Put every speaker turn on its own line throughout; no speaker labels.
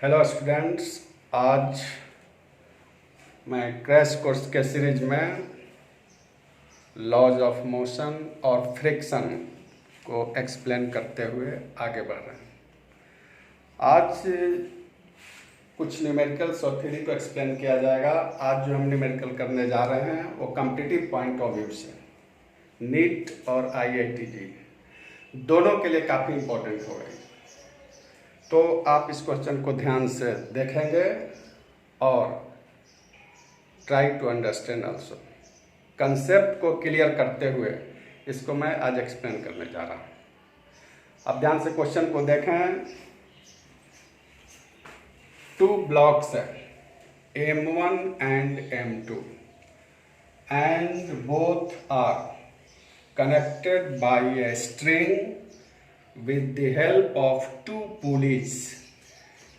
Hello students, आज मैं crash course के सीरीज में लॉज ऑफ मोशन और फ्रिक्शन को एक्सप्लेन करते हुए आगे बढ़ रहे हैं। आज कुछ न्यूमेरिकल्स और थ्योरी को एक्सप्लेन किया जाएगा। आज जो हम न्यूमेरिकल करने जा रहे हैं वो कॉम्पिटिटिव पॉइंट ऑफ व्यू से नीट और IIT दोनों के लिए काफ़ी इम्पोर्टेंट हो गई। तो आप इस क्वेश्चन को ध्यान से देखेंगे और try to understand also. Concept को क्लियर करते हुए इसको मैं आज एक्सप्लेन करने जा रहा हूँ। अब ध्यान से क्वेश्चन को देखें। 2 ब्लॉक्स है M1 and M2 and both are connected by a string with the help of 2 pulleys।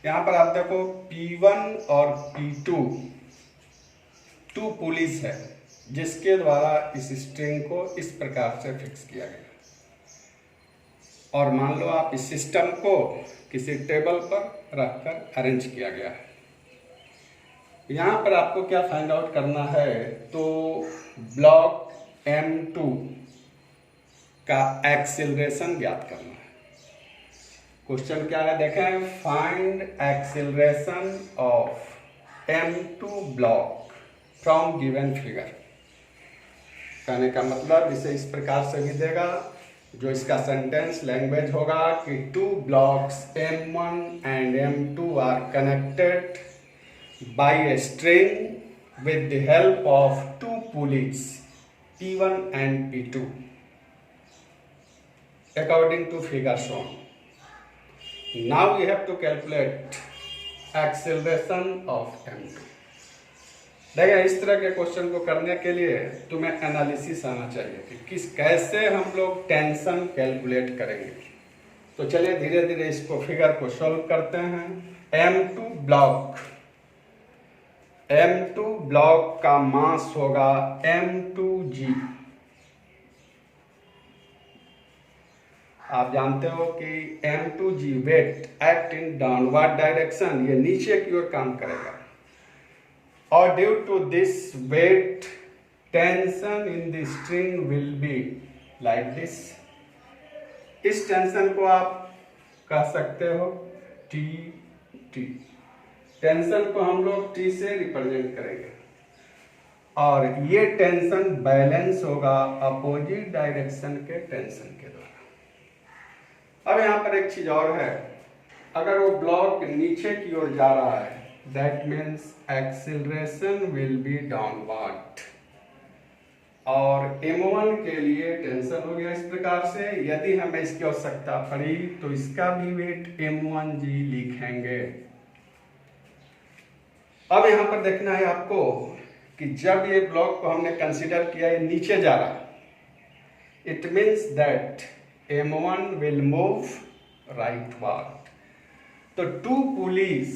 यहाँ पर आप देखो P1 और P2 2 पुलिस है जिसके द्वारा इस स्ट्रिंग को इस प्रकार से फिक्स किया गया। और मान लो आप इस सिस्टम को किसी टेबल पर रखकर अरेंज किया गया है। यहाँ पर आपको क्या फाइंड आउट करना है, तो ब्लॉक M2 का एक्सेलरेशन ज्ञात करना है। क्वेश्चन क्या है देखें, find acceleration of M2 block from given figure. कहने का मतलब इसे इस प्रकार से भी देगा, जो इसका सेंटेंस लैंग्वेज होगा कि 2 blocks M1 and M2 are connected by a string with the help of 2 pulleys P1 and P2 according to figure shown। Now we have to calculate acceleration of M2। देखिए, इस तरह के question को करने के लिए तुम्हें एनालिसिस आना चाहिए कि कैसे हम लोग टेंशन कैलकुलेट करेंगे। तो चलिए धीरे धीरे इसको फिगर को सॉल्व करते हैं। M2 ब्लॉक का मास होगा M2G। आप जानते हो कि M2G weight act in downward direction, ये नीचे की ओर काम करेगा। और due to this weight tension in the string will be like this. इस टेंशन को आप कह सकते हो T। टेंशन को हम लोग T से रिप्रेजेंट करेंगे और ये टेंशन बैलेंस होगा अपोजिट डायरेक्शन के टेंशन के द्वारा। अब यहाँ पर एक चीज और है, अगर वो ब्लॉक नीचे की ओर जा रहा है that means acceleration will be downward. और M1 के लिए टेंशन हो गया इस प्रकार से। यदि हमें इसकी आवश्यकता पड़ी तो इसका भी वेट M1G लिखेंगे। अब यहाँ पर देखना है आपको कि जब ये ब्लॉक को हमने कंसीडर किया ये नीचे जा रहा, it means that M1 will move rightward। तो 2 पुलिस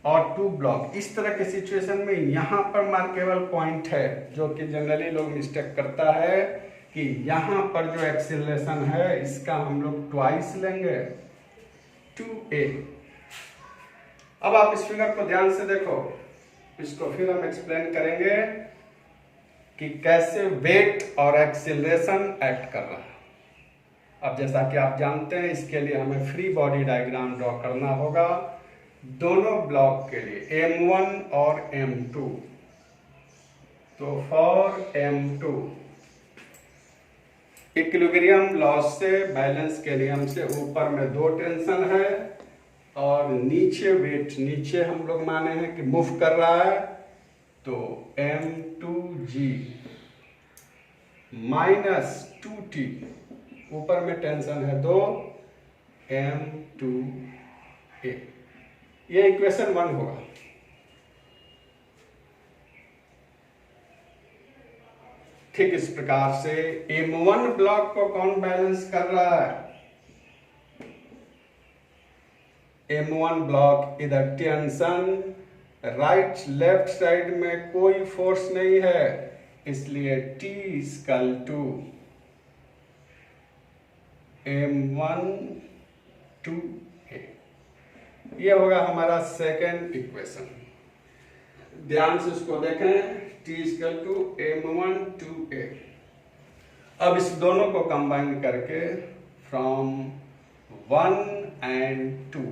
और 2 ब्लॉक, इस तरह के सिचुएशन में यहाँ पर मार्केबल पॉइंट है, जो कि जनरली लोग मिस्टेक करता है कि यहाँ पर जो एक्सीलरेशन है इसका हम लोग ट्वाइस लेंगे 2a। अब आप इस फिगर को ध्यान से देखो, इसको फिर हम एक्सप्लेन करेंगे कि कैसे वेट और एक्सीलरेशन एक्ट कर रहा है। अब जैसा कि आप जानते हैं, इसके लिए हमें फ्री बॉडी डायग्राम ड्रॉ करना होगा दोनों ब्लॉक के लिए M1 और M2। तो फॉर M2 इक्विलिब्रियम लॉस से, बैलेंस के नियम से ऊपर में 2 टेंशन है और नीचे वेट नीचे हम लोग माने हैं कि मूव कर रहा है। तो M2G माइनस 2T, ऊपर में टेंशन है 2 M2A। ये इक्वेशन 1 होगा। ठीक इस प्रकार से M1 ब्लॉक को कौन बैलेंस कर रहा है? M1 ब्लॉक इधर टेंशन, राइट लेफ्ट साइड में कोई फोर्स नहीं है, इसलिए T equal to M1 2A। ये होगा हमारा सेकेंड इक्वेशन। ध्यान से इसको देखें, T equal to m1 2a। अब इस दोनों को कंबाइन करके फ्रॉम 1 and 2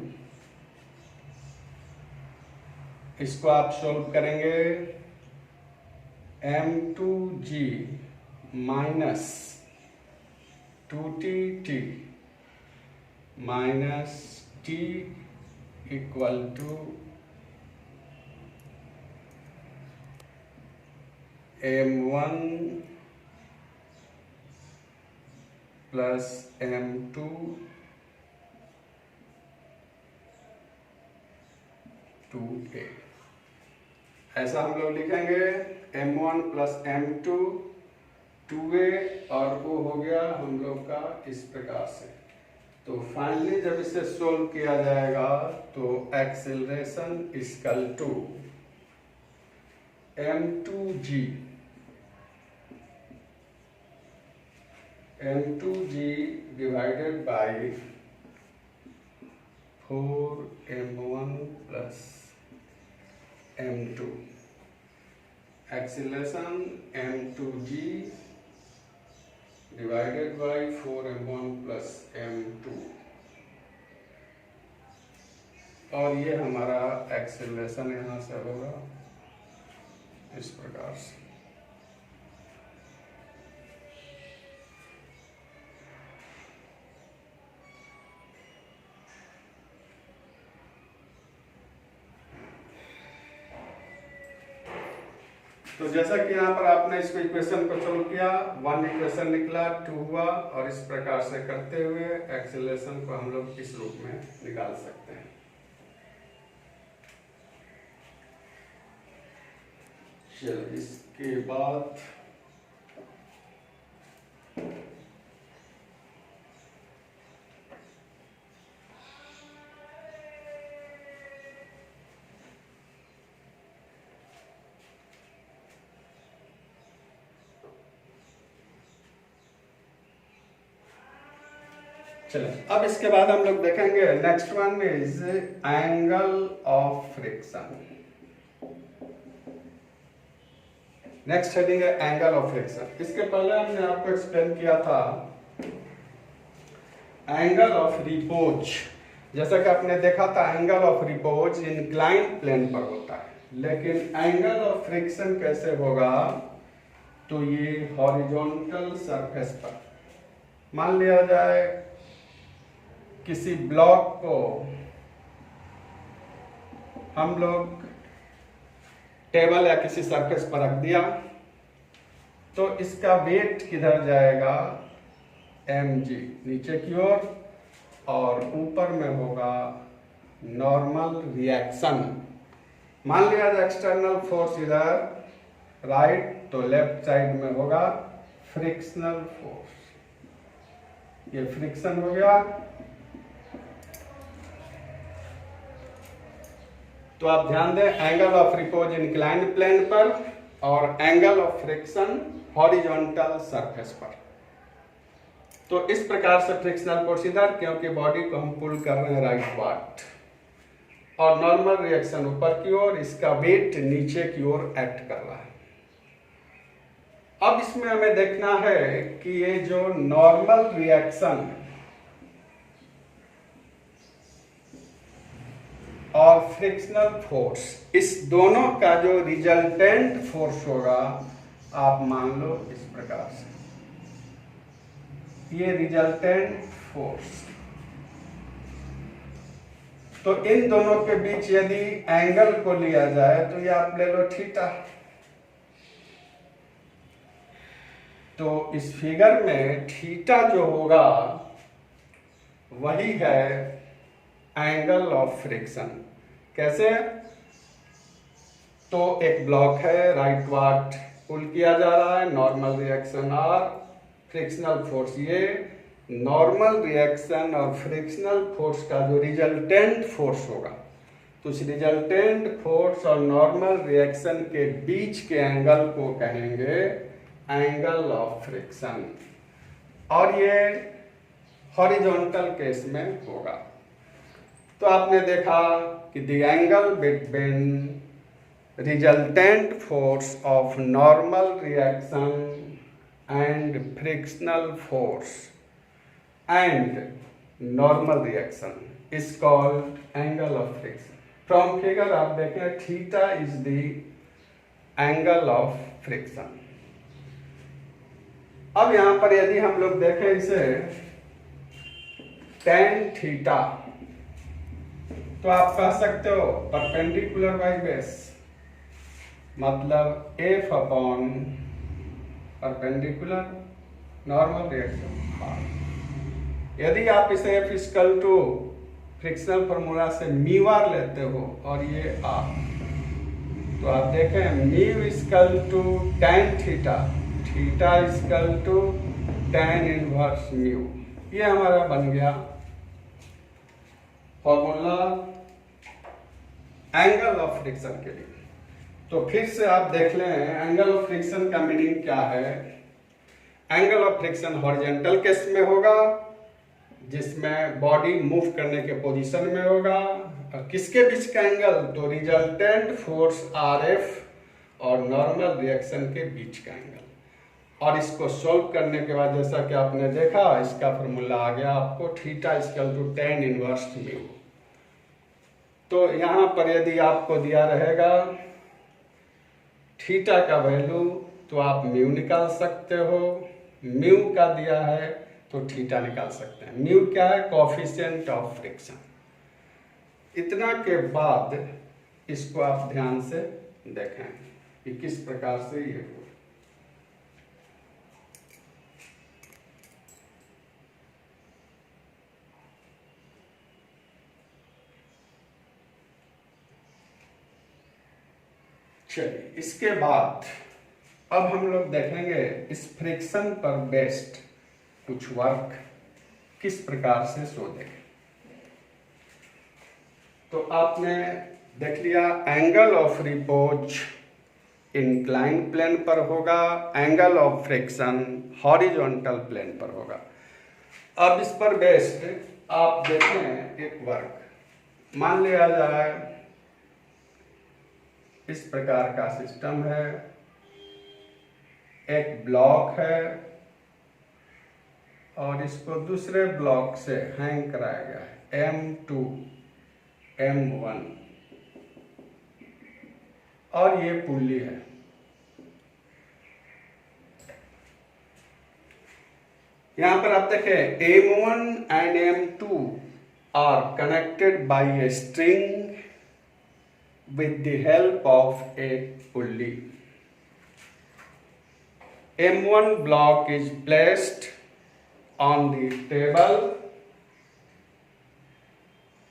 इसको आप सोल्व करेंगे। m2g minus 2t minus t equal to m1 plus m2 2a, ऐसा हम लोग लिखेंगे। m1 प्लस m2 2a और वो हो गया हम लोग का इस प्रकार से। तो फाइनली जब इसे सोल्व किया जाएगा तो acceleration equal to m2g divided by 4m1 plus m2। Acceleration m2g divided by 4m1 plus m2, और ये हमारा एक्सीलरेशन यहाँ से होगा इस प्रकार से। तो जैसा कि यहाँ पर आपने इसको इक्वेशन को सोल्व किया, 1 इक्वेशन निकला, 2 हुआ, और इस प्रकार से करते हुए एक्सेलरेशन को हम लोग इस रूप में निकाल सकते हैं। चलिए इसके बाद चलो, अब इसके बाद हम लोग देखेंगे next one is angle of friction. Next heading है एंगल ऑफ फ्रिक्शन। इसके पहले हमने आपको एक्सप्लेन किया था एंगल ऑफ रिपोज। जैसा कि आपने देखा था angle of repose incline plane पर होता है, लेकिन एंगल ऑफ फ्रिक्शन कैसे होगा, तो ये हॉरिजॉन्टल सरफेस पर। मान लिया जाए किसी ब्लॉक को हम लोग टेबल या किसी सरफेस पर रख दिया, तो इसका वेट किधर जाएगा, mg नीचे की ओर, और ऊपर में होगा नॉर्मल रिएक्शन। मान लिया जाए एक्सटर्नल फोर्स इधर राइट, तो लेफ्ट साइड में होगा फ्रिक्शनल फोर्स। ये फ्रिक्शन हो गया। तो आप ध्यान दें, angle of repose inclined plane पर और angle of friction horizontal surface पर। तो इस प्रकार से फ्रिक्शनल फोर्स इधर, क्योंकि बॉडी को हम पुल कर रहे हैं राइट वार्ड, और नॉर्मल रिएक्शन ऊपर की ओर, इसका वेट नीचे की ओर एक्ट कर रहा है। अब इसमें हमें देखना है कि ये जो नॉर्मल रिएक्शन और फ्रिक्शनल फोर्स, इस दोनों का जो रिजल्टेंट फोर्स होगा, आप मान लो इस प्रकार से, ये रिजल्टेंट फोर्स। तो इन दोनों के बीच यदि एंगल को लिया जाए तो ये आप ले लो थीटा। तो इस फिगर में थीटा जो होगा वही है एंगल ऑफ फ्रिक्शन। कैसे, तो एक ब्लॉक है राइट वार्ड, पुल किया जा रहा है, नॉर्मल रिएक्शन और फ्रिक्शनल फोर्स। ये नॉर्मल रिएक्शन और फ्रिक्शनल फोर्स का जो रिजल्टेंट फोर्स होगा, तो उस रिजल्टेंट फोर्स और नॉर्मल रिएक्शन के बीच के एंगल को कहेंगे एंगल ऑफ फ्रिक्शन, और ये हॉरिजॉन्टल केस में होगा। तो आपने देखा कि the angle between resultant force of normal reaction and frictional force and normal reaction is called angle of friction. From figure आप देखें theta is the angle of friction. अब यहां पर यदि हम लोग देखें इसे tan थीटा, तो आप कह सकते हो परपेंडिकुलर बाई बेस, मतलब F upon perpendicular normal reaction. यदि आप इसे F equal to frictional formula से म्यू आर लेते हो और ये आर, तो आप देखें mu equal to tan theta, theta equal to tan inverse mu. ये हमारा बन गया फॉर्मूला एंगल ऑफ फ्रिक्शन के लिए। तो फिर से आप देख लें एंगल ऑफ फ्रिक्शन का मीनिंग क्या है। Angle of friction horizontal case में होगा, जिसमें बॉडी मूव करने के पोजीशन में होगा। और किसके बीच का एंगल, तो रिजल्टेंट फोर्स RF और नॉर्मल रिएक्शन के बीच का एंगल। और इसको सोल्व करने के बाद जैसा कि आपने देखा इसका फॉर्मूला आ गया आपको theta equal to tan inverse mu. तो यहाँ पर यदि आपको दिया रहेगा थीटा का वैल्यू, तो आप म्यू निकाल सकते हो। म्यू का दिया है तो थीटा निकाल सकते हैं। म्यू क्या है, कोएफिशिएंट ऑफ फ्रिक्शन। इतना के बाद इसको आप ध्यान से देखें कि किस प्रकार से ये हो। चलिए इसके बाद अब हम लोग देखेंगे इस फ्रिक्शन पर बेस्ड कुछ वर्क किस प्रकार से शो देंगे। तो आपने देख लिया angle of repose incline plane पर होगा, angle of friction horizontal plane पर होगा। अब इस पर बेस्ड आप देखें एक वर्क, मान लिया जाए इस प्रकार का सिस्टम है, एक ब्लॉक है और इसको दूसरे ब्लॉक से हैंग कराया गया है M2 M1 और ये पुल्ली है। यहां पर आप देखें M1 and M2 are connected by a string with the help of a pulley. M1 block is placed on the table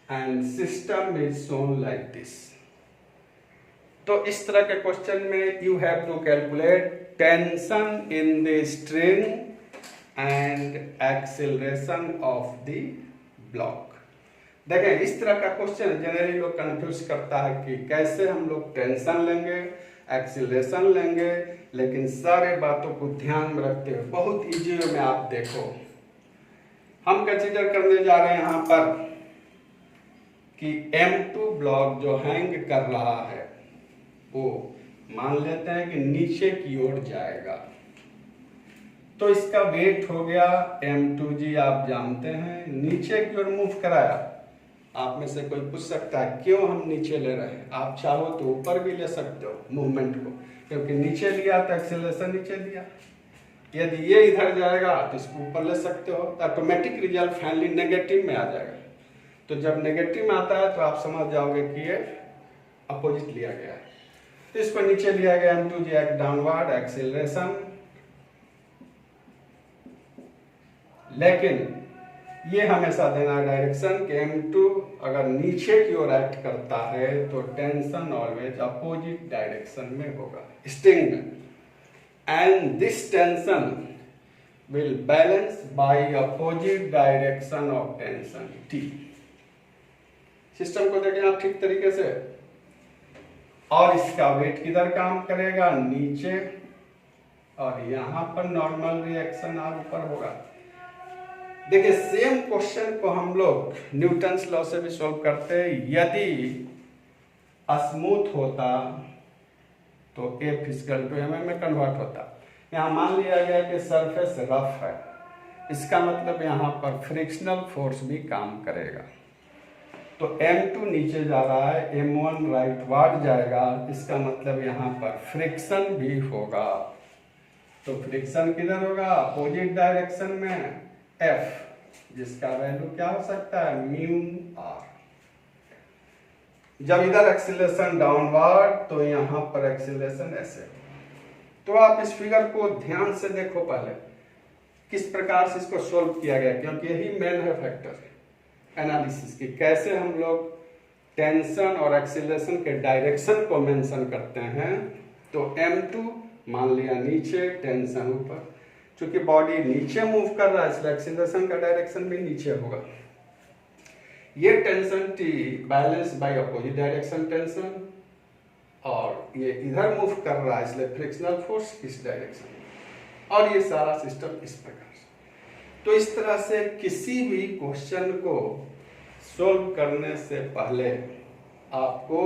and system is shown like this. तो इस तरह के क्वेश्चन में you have to calculate tension in the string and acceleration of the block. देखें इस तरह का question generally लोग कंफ्यूज करता है कि कैसे हम लोग टेंशन लेंगे, एक्सीलरेशन लेंगे, लेकिन सारे बातों को ध्यान में रखते हुए बहुत इजी वे में आप देखो। हम कंसीडर करने जा रहे हैं यहाँ पर कि M2 ब्लॉक जो हैंग कर रहा है वो मान लेते हैं कि नीचे की ओर जाएगा, तो इसका वेट हो गया M2G। आप जानते हैं नीचे की ओर मूव कराया। आप में से कोई पूछ सकता है क्यों हम नीचे ले रहे हैं, आप चाहो तो ऊपर भी ले सकते हो मूवमेंट को, क्योंकि नीचे लिया तो एक्सेलरेशन नीचे दिया। यदि ये इधर जाएगा तो इसको ऊपर ले सकते हो, तो ऑटोमेटिक रिजल्ट फाइनली नेगेटिव में आ जाएगा। तो जब नेगेटिव में आता है तो आप समझ जाओगे कि ये अपोजिट लिया गया है। तो इसको नीचे लिया गया M2G डाउनवर्ड एक्सेलरेशन, लेकिन ये हमेशा देना डायरेक्शन कि M2 अगर नीचे की ओर एक्ट करता है तो टेंशन ऑलवेज अपोजिट डायरेक्शन में होगा स्ट्रिंग में, and this tension will balance bye opposite direction of tension T। System को देखें आप ठीक तरीके से, और इसका वेट किधर काम करेगा, नीचे, और यहां पर नॉर्मल रिएक्शन R ऊपर होगा। देखिए सेम क्वेश्चन को हम लोग न्यूटन्स लॉ से भी सॉल्व करते हैं। यदि स्मूथ होता तो F इक्वल टू mm में कन्वर्ट होता। यहाँ मान लिया गया कि सरफेस रफ है, इसका मतलब यहाँ पर फ्रिक्शनल फोर्स भी काम करेगा। तो M2 नीचे जा रहा है, M1 राइटवार्ड जाएगा, इसका मतलब यहाँ पर फ्रिक्शन भी होगा। तो फ्रिक्शन किधर होगा? अपोजिट डायरेक्शन में F, जिसका वैल्यू क्या हो सकता है? Mu R. जब इधर एक्सीलरेशन डाउनवर्ड तो यहाँ पर एक्सीलरेशन ऐसे। तो आप इस फिगर को ध्यान से देखो पहले किस प्रकार से इसको सोल्व किया गया, क्योंकि यही मेन है फैक्टर एनालिसिस की। कैसे हम लोग टेंशन और एक्सीलरेशन के डायरेक्शन को मेंशन करते हैं। तो M2 मान लिया नीचे, टेंशन ऊपर। क्योंकि बॉडी नीचे मूव कर रहा है इसलिए एक्सीलरेशन का डायरेक्शन भी नीचे होगा। ये tension T balance bye opposite direction tension, और ये इधर मूव कर रहा है इसलिए फ्रिक्शनल फोर्स इस डायरेक्शन, और ये सारा सिस्टम इस प्रकार से। तो इस तरह से किसी भी क्वेश्चन को सोल्व करने से पहले आपको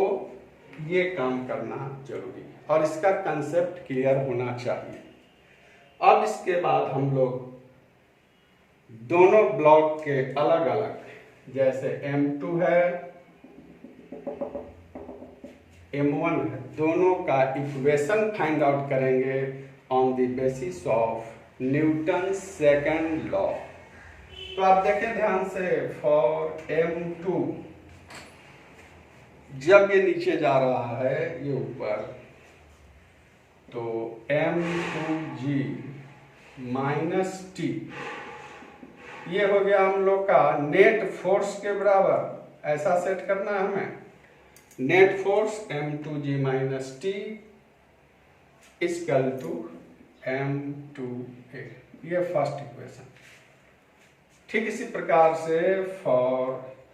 ये काम करना जरूरी है और इसका कंसेप्ट क्लियर होना चाहिए। अब इसके बाद हम लोग दोनों ब्लॉक के अलग अलग, जैसे M2 है, M1 है, दोनों का इक्वेशन फाइंड आउट करेंगे on the basis of Newton second law. तो आप देखें ध्यान से, फॉर M2 जब ये नीचे जा रहा है ये ऊपर, तो M2G माइनस T ये हो गया हम लोग का नेट फोर्स के बराबर। ऐसा सेट करना है हमें, net force M2G minus T equal to M2A, ये फर्स्ट इक्वेशन। ठीक इसी प्रकार से फॉर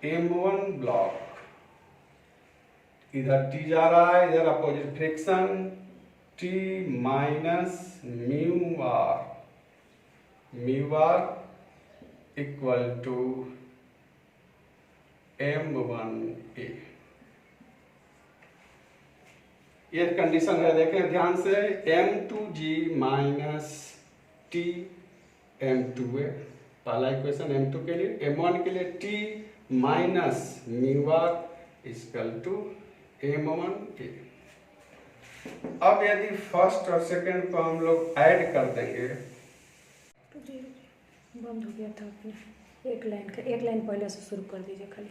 M1 ब्लॉक, इधर T जा रहा है, इधर opposite friction, T minus mu R equal to M1A। ये कंडीशन है, देखें ध्यान से, M2G माइनस T M2A पहला इक्वेशन M2 के लिए, M1 के लिए T minus mu R equal to M1A। अब यदि फर्स्ट और सेकंड को हम लोग ऐड कर देंगे,
बंद हो गया था अपने, एक लाइन पहले से शुरू कर दीजिए खाली।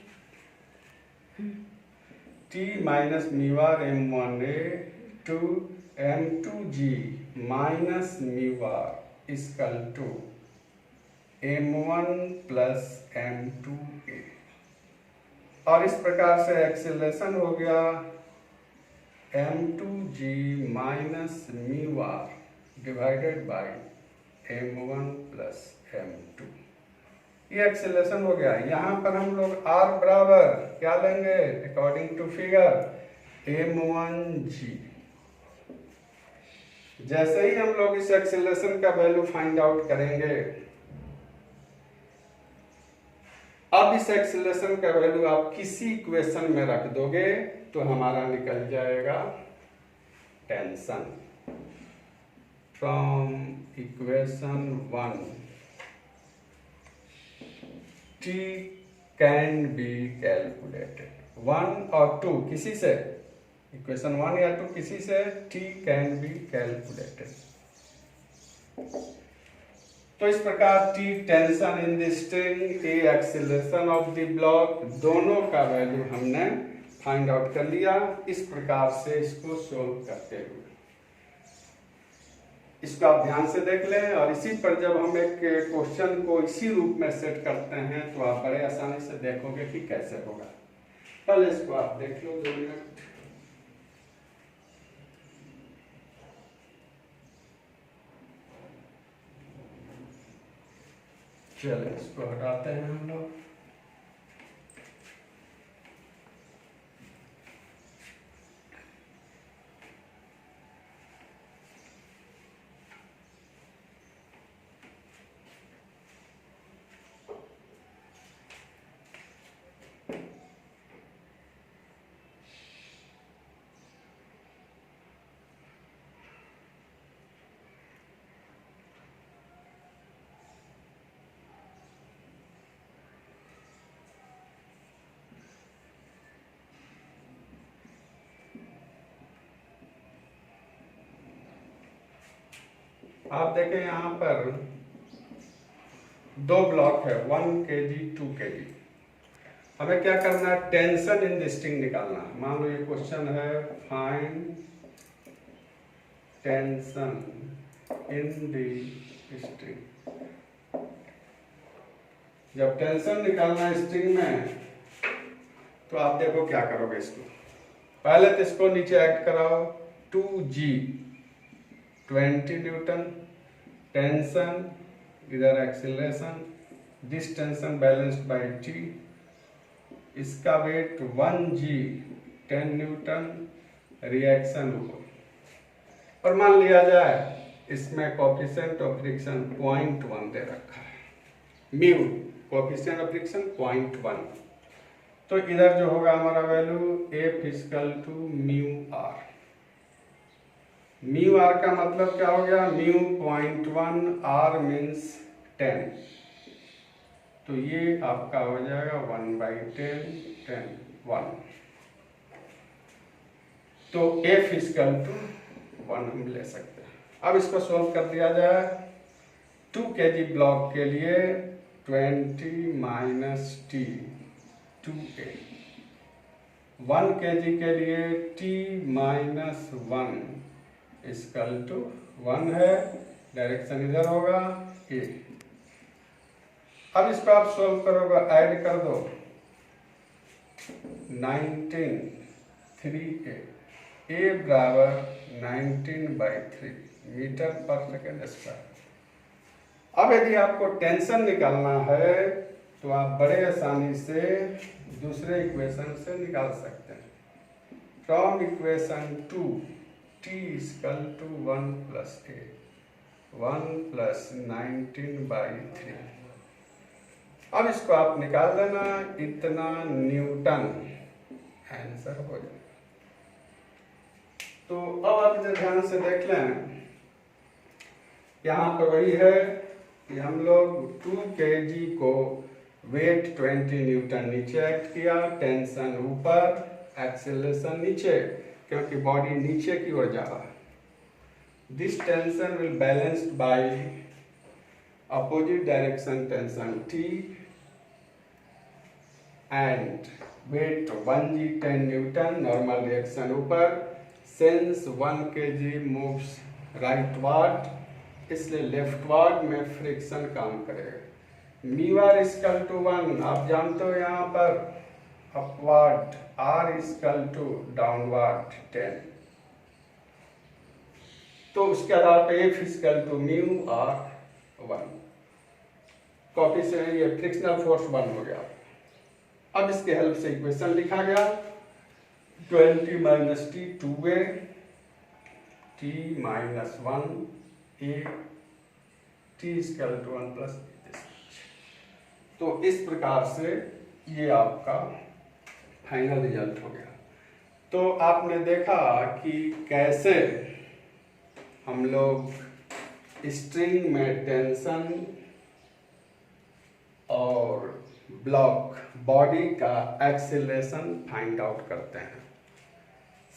T minus mu R M1A to M2G minus mu R equal to M1 plus M2A। और इस प्रकार से एक्सीलरेशन हो गया M2G minus mu R divided by M1 plus M2। ये एक्सीलरेशन हो गया। यहाँ पर हम लोग R बराबर क्या लेंगे अकॉर्डिंग टू फिगर M1G। जैसे ही हम लोग इस एक्सीलरेशन का वैल्यू फाइंड आउट करेंगे, अब इस एक्सीलरेशन का वैल्यू आप किसी इक्वेशन में रख दोगे तो हमारा निकल जाएगा tension. From equation 1 T can be calculated. 1 और 2 किसी से, इक्वेशन 1 या 2 किसी से T कैन बी कैलकुलेटेड। तो इस प्रकार T tension in the string, A acceleration of the block, दोनों का वैल्यू हमने फाइंड आउट कर लिया। इस प्रकार से इसको सोल्व करते हुए इसको आप ध्यान से देख लें, और इसी पर जब हम एक क्वेश्चन को इसी रूप में सेट करते हैं तो आप बड़े आसानी से देखोगे कि कैसे होगा। पहले इसको आप देख लो 2 मिनट। चलिए इसको हटाते हैं हम लोग। आप देखें यहाँ पर 2 ब्लॉक है, 1 kg 2 kg। हमें क्या करना है, टेंशन इन द स्ट्रिंग निकालना। मान लो ये क्वेश्चन है, find tension in the string. जब टेंशन निकालना है स्ट्रिंग में, तो आप देखो क्या करोगे इसको। पहले तो इसको नीचे ऐड कराओ, 2G 20 न्यूटन टेंशन, इधर acceleration, this tension balanced bye T, इसका वेट 1G 10 न्यूटन, रिएक्शन ऊपर। और मान लिया जाए इसमें कोएफिशिएंट ऑफ फ्रिक्शन 0.1 दे रखा है, म्यू कोएफिशिएंट ऑफ फ्रिक्शन 0.1। तो इधर जो होगा हमारा value F equal to mu R. Mu R का मतलब क्या हो गया, म्यू 0.1, आर मीन्स 10। तो ये आपका हो जाएगा 1/10 10 1। तो F इक्वल टू 1 हम ले सकते हैं। अब इसको सॉल्व कर दिया जाए। 2 kg ब्लॉक के लिए 20 - T 2A, 1 kg के लिए T - 1 इक्वल टू 1 है, डायरेक्शन इधर होगा A। अब इसको आप सॉल्व करोगे, ऐड कर दो 19 3A, A बराबर 19/3 मीटर पर सेकेंड स्क्वायर। अब यदि आपको टेंशन निकालना है तो आप बड़े आसानी से दूसरे इक्वेशन से निकाल सकते हैं। From equation 2 T equal to 1 + A, 1 + 19/3। अब इसको आप निकाल देना, इतना न्यूटन आंसर हो जाएगा। तो अब आप इधर ध्यान से देख लें, यहाँ पर वही है कि हम लोग 2 kg को वेट 20 न्यूटन नीचे एक्ट किया, टेंशन ऊपर, एक्सेलरेशन नीचे, क्योंकि बॉडी नीचे की ओर जा रहा है। This tension will balanced by opposite direction tension T and weight 1G 10 newton, normal reaction ऊपर। सिंस 1 kg मूव्स राइटवर्ड, इसलिए लेफ्टवर्ड में फ्रिक्शन काम करेगा। म्यू आर इक्वल टू 1, आप जानते हो यहाँ पर upward, R equal to downward 10। तो उसके आधार पर F इक्वल टू म्यू आर 1, कोएफिशिएंट ये फ्रिक्शनल फोर्स 1 हो गया। अब इसके हेल्प से इक्वेशन लिखा गया 20 - T 2A, T - 1 A, T equal to 1 + A। तो इस प्रकार से ये आपका फाइनल रिजल्ट हो गया। तो आपने देखा कि कैसे हम लोग स्ट्रिंग में टेंशन और ब्लॉक बॉडी का एक्सीलरेशन फाइंड आउट करते हैं।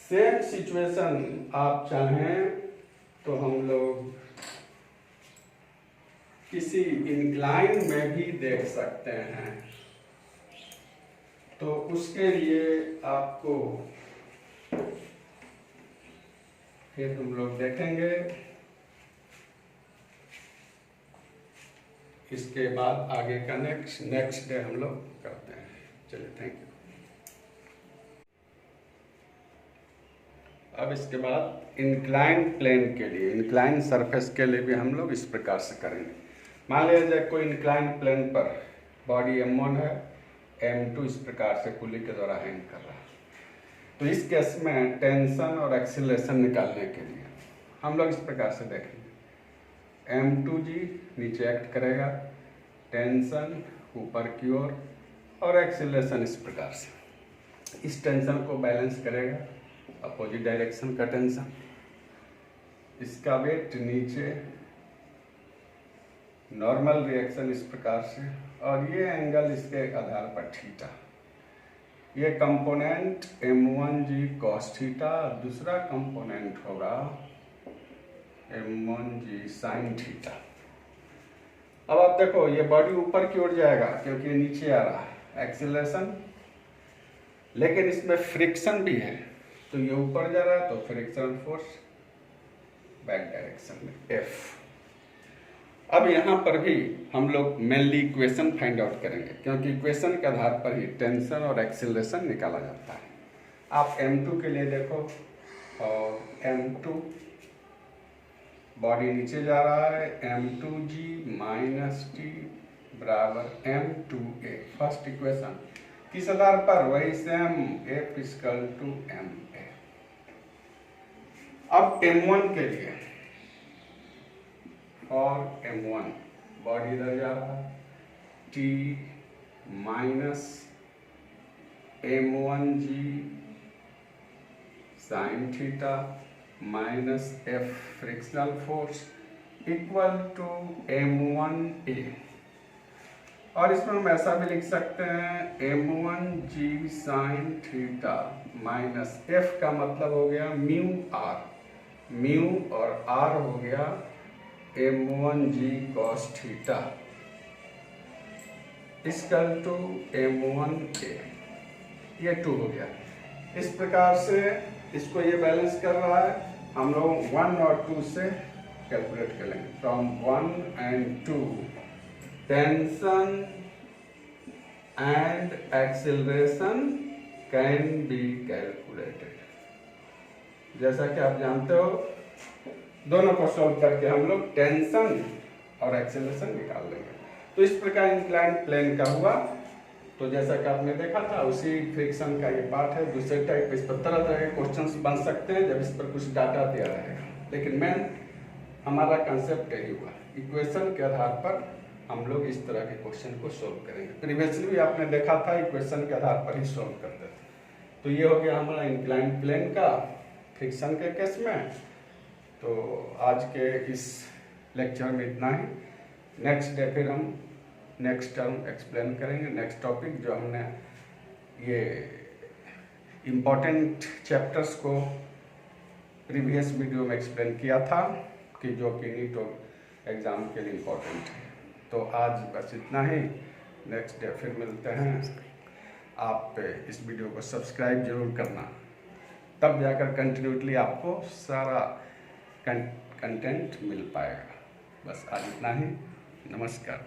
सेम सिचुएशन आप चाहें तो हम लोग किसी इंक्लाइन में भी देख सकते हैं। तो उसके लिए आपको फिर हम लोग देखेंगे, इसके बाद आगे का नेक्स्ट डे हम लोग करते हैं। चलिए, थैंक यू। अब इसके बाद इंक्लाइन प्लेन के लिए, इंक्लाइन सरफेस के लिए भी हम लोग इस प्रकार से करेंगे। मान लिया जाए कोई इंक्लाइन प्लेन पर बॉडी M1 है, M2 इस प्रकार से पुली के द्वारा हैंग कर रहा है। तो इस केस में टेंशन और एक्सीलरेशन निकालने के लिए हम लोग इस प्रकार से देखेंगे। M2G नीचे एक्ट करेगा, टेंशन ऊपर की ओर, और एक्सीलरेशन इस प्रकार से इस टेंशन को बैलेंस करेगा, अपोजिट डायरेक्शन का टेंशन, इसका वेट नीचे, नॉर्मल रिएक्शन इस प्रकार से, और ये एंगल इसके आधार पर थीटा। ये कंपोनेंट M1G cos थीटा, दूसरा कंपोनेंट होगा m1g साइन थीटा। अब आप देखो ये बॉडी ऊपर की ओर जाएगा क्योंकि ये नीचे आ रहा है एक्सीलरेशन, लेकिन इसमें फ्रिक्शन भी है, तो ये ऊपर जा रहा है तो फ्रिक्शन फोर्स बैक डायरेक्शन में F। अब यहाँ पर भी हम लोग मेनली इक्वेशन फाइंड आउट करेंगे, क्योंकि इक्वेशन के आधार पर ही टेंशन और एक्सीलरेशन निकाला जाता है। आप M2 के लिए देखो, और M2 बॉडी नीचे जा रहा है, m2g माइनस टी बराबर m2a। फर्स्ट इक्वेशन किस आधार पर, वही same F equal to ma। अब M1 के लिए, और m1 बॉडी इधर जा रहा है, t minus m1g sine theta minus F frictional force equal to m1a। और इसमें हम ऐसा भी लिख सकते हैं m1g sine theta minus F का मतलब हो गया म्यू r, म्यू और r हो गया m1g cos theta equal to m1a। ये 2 हो गया। इस प्रकार से इसको ये बैलेंस कर रहा है, हम लोग 1 और 2 से कैलकुलेट कर लेंगे। From 1 and 2 tension and acceleration can be calculated. जैसा कि आप जानते हो, दोनों को सॉल्व करके हम लोग टेंशन और एक्सीलरेशन निकाल लेंगे। तो इस प्रकार इंक्लाइंड प्लेन का हुआ। तो जैसा कि आपने देखा था, उसी फ्रिक्शन का ये पार्ट है। दूसरे टाइप इस पर तरह तरह के क्वेश्चंस बन सकते हैं जब इस पर कुछ डाटा दिया रहेगा, लेकिन मेन हमारा कंसेप्ट यही हुआ, इक्वेशन के आधार पर हम लोग इस तरह के क्वेश्चन को सोल्व करेंगे। प्रीवियसली भी आपने देखा था, इक्वेशन के आधार पर ही सोल्व करते थे। तो ये हो गया हमारा इंक्लाइंड प्लेन का फ्रिक्शन के केस में। तो आज के इस लेक्चर में इतना ही। नेक्स्ट डे फिर हम नेक्स्ट टर्म एक्सप्लेन करेंगे, नेक्स्ट टॉपिक जो हमने ये इम्पोर्टेंट चैप्टर्स को प्रीवियस वीडियो में एक्सप्लेन किया था कि जो कि नीट एग्ज़ाम के लिए इम्पोर्टेंट है। तो आज बस इतना ही, नेक्स्ट डे फिर मिलते हैं। आप इस वीडियो को सब्सक्राइब जरूर करना, तब जाकर कंटिन्यूटली आपको सारा कंटेंट मिल पाएगा। बस आज इतना ही, नमस्कार।